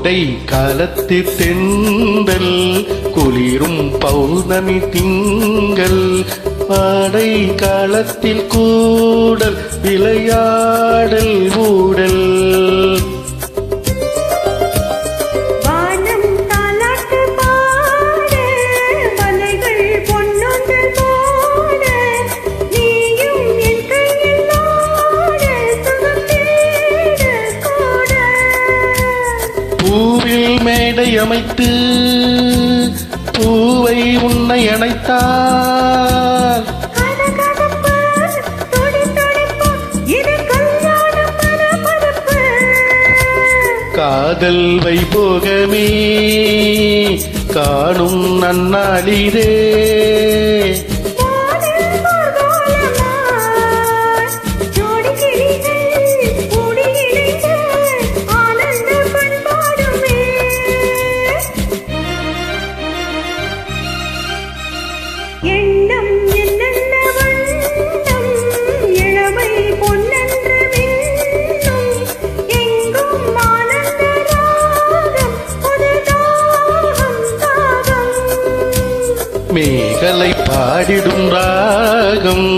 கோடை காலத்து தென்றல் குளிரும் பௌர்ணமி திங்கள் ஆடை காலத்தில் கூடல் விளையாடல் ஊடல் பூவில் மேடை அமைத்து பூவை உன்னை அணைத்தார் காதல் வைபோகமே காணும் நன்னாளிரே எண்ணம் என்னென்ன வண்ணம் இளமை பொன்னென்று மின்னும் எங்கும் ஆனந்த ராகம் ஒரு தாகம் தாகம் மேகலை பாடிடும் ராகம்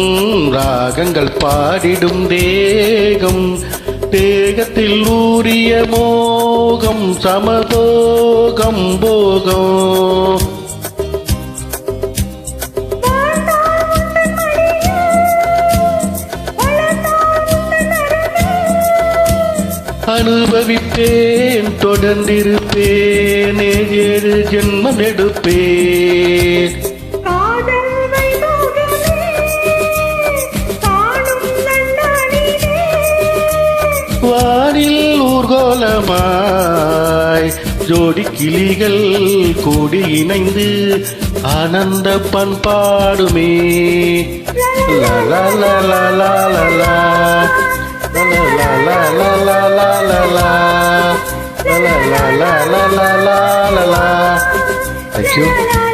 ராகங்கள் பாடிடும் தேகம் தேகத்தில் ஊறிய மோகம் சமபோகம் போகம் அனுபவிப்பேன் தொடர்ந்திருப்பேன் ஏழு ஜென்மம் எடுப்பேன் வானில் ஊர்கோலமாய் ஜோடி கிளிகள் கூடி இணைந்து ஆனந்த பண்பாடுமே லா லா லா லா லா லா லா la la la la la la la la la la la la la la la la. Thank you.